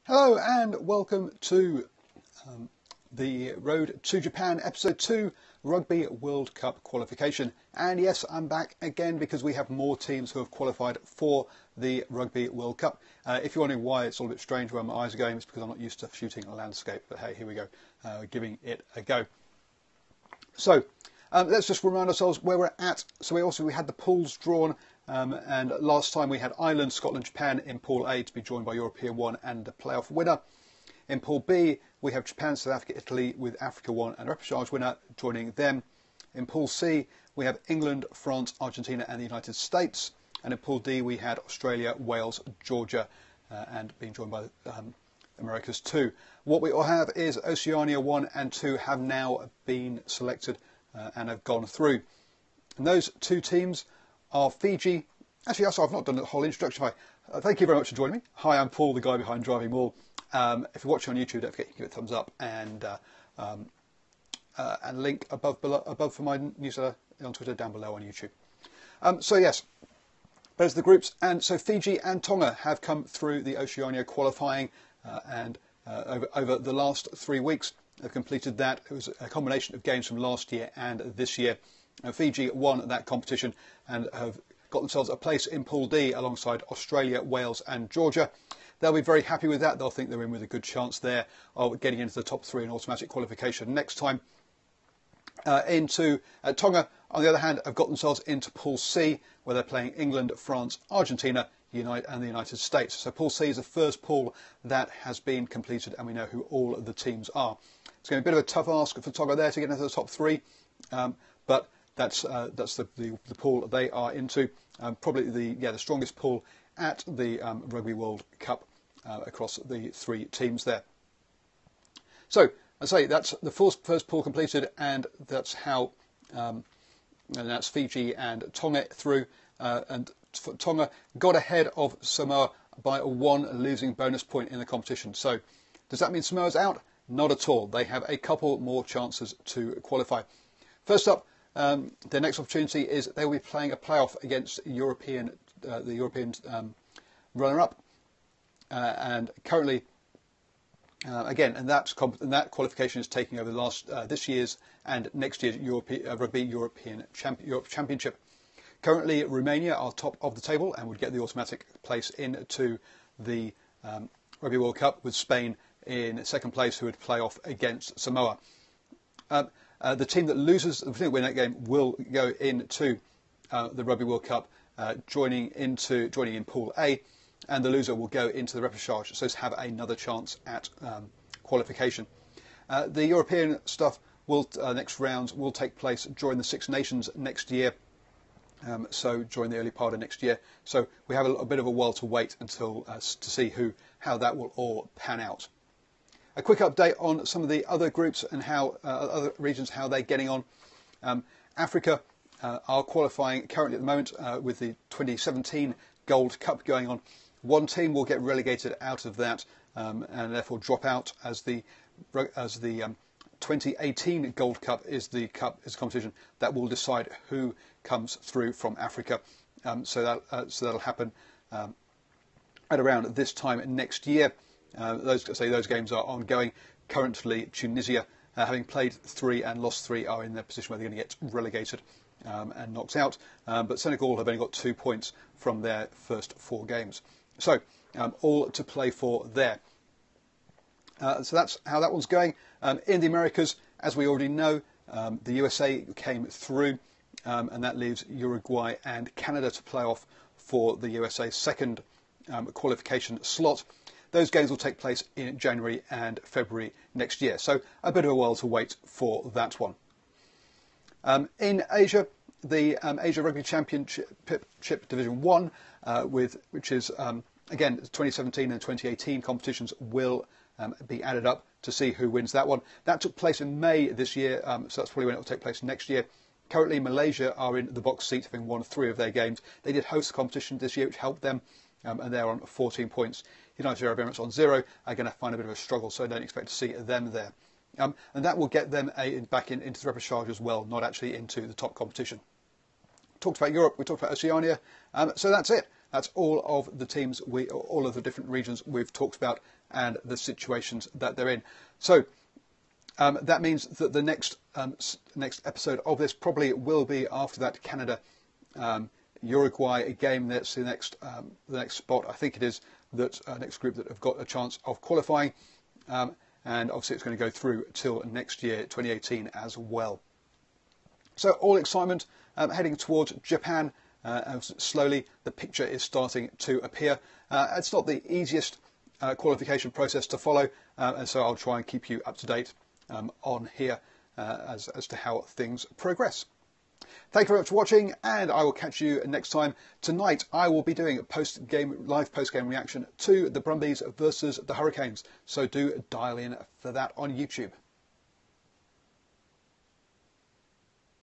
Hello and welcome to the Road to Japan episode 2 Rugby World Cup qualification. And yes, I'm back again because we have more teams who have qualified for the Rugby World Cup. If you're wondering why it's all a bit strange where my eyes are going, it's because I'm not used to shooting a landscape. But hey, here we go, giving it a go. So let's just remind ourselves where we're at. So we had the pools drawn. And last time we had Ireland, Scotland, Japan in Pool A to be joined by European 1 and the playoff winner. In Pool B, we have Japan, South Africa, Italy with Africa 1 and a repechage winner joining them. In Pool C, we have England, France, Argentina and the United States. And in Pool D, we had Australia, Wales, Georgia and being joined by Americas 2. What we all have is Oceania 1 and 2 have now been selected and have gone through. And those two teams are Fiji. Actually, yes, I've not done the whole introduction. Hi, thank you very much for joining me. Hi, I'm Paul, the guy behind DrivingMaul. If you're watching on YouTube, don't forget you can give it a thumbs up and link above for my newsletter on Twitter, down below on YouTube. So yes, there's the groups, and so Fiji and Tonga have come through the Oceania qualifying, and over the last 3 weeks have completed that. It was a combination of games from last year and this year. Fiji won that competition and have got themselves a place in Pool D alongside Australia, Wales and Georgia. They'll be very happy with that. They'll think they're in with a good chance there of getting into the top 3 in automatic qualification next time. Tonga, on the other hand, have got themselves into Pool C, where they're playing England, France, Argentina, and the United States. So Pool C is the first pool that has been completed, and we know who all of the teams are. It's going to be a bit of a tough ask for Tonga there to get into the top 3, but that's the pool they are into. Probably the strongest pool at the Rugby World Cup across the 3 teams there. So I say that's the first pool completed, and that's how and that's Fiji and Tonga through. And Tonga got ahead of Samoa by 1 losing bonus point in the competition. So does that mean Samoa's out? Not at all. They have a couple more chances to qualify. First up, their next opportunity is they will be playing a playoff against the European runner-up, and currently, again, and that qualification is taking over this year's and next year's Rugby European Championship. Currently, Romania are top of the table and would get the automatic place into the Rugby World Cup, with Spain in second place, who would play off against Samoa. The team that loses, the team that win that game, will go into the Rugby World Cup, joining in Pool A, and the loser will go into the repechage, so to have another chance at qualification. The European stuff next rounds will take place during the Six Nations next year, so during the early part of next year. So we have a bit of a while to wait until to see how that will all pan out. A quick update on some of the other groups and how other regions, how they're getting on. Africa are qualifying currently at the moment with the 2017 Gold Cup going on. 1 team will get relegated out of that and therefore drop out, as the 2018 Gold Cup is the competition that will decide who comes through from Africa. So that'll happen at around this time next year. Those games are ongoing. Currently, Tunisia, having played 3 and lost 3, are in their position where they're going to get relegated and knocked out. But Senegal have only got 2 points from their first 4 games. So all to play for there. So that's how that one's going. In the Americas, as we already know, the USA came through, and that leaves Uruguay and Canada to play off for the USA's second qualification slot. Those games will take place in January and February next year, so a bit of a while to wait for that one. In Asia, the Asia Rugby Championship Division 1, which is again 2017 and 2018 competitions, will be added up to see who wins that one. That took place in May this year, so that's probably when it will take place next year. Currently, Malaysia are in the box seat, having won 3 of their games. They did host the competition this year, which helped them, and they're on 14 points. United Arab Emirates on 0 are going to find a bit of a struggle, so I don't expect to see them there. And that will get them back into the repechage as well, not actually into the top competition. Talked about Europe, we talked about Oceania, so that's it. That's all of the teams, all of the different regions we've talked about and the situations that they're in. So that means that the next episode of this probably will be after that Canada Uruguay game. That's the next spot, I think it is, that next group that have got a chance of qualifying, and obviously it's going to go through till next year, 2018 as well. So all excitement heading towards Japan. Slowly the picture is starting to appear. It's not the easiest qualification process to follow, and so I'll try and keep you up to date on here as to how things progress. Thank you very much for watching, and I will catch you next time. Tonight I will be doing a live post-game reaction to the Brumbies versus the Hurricanes, so do dial in for that on YouTube.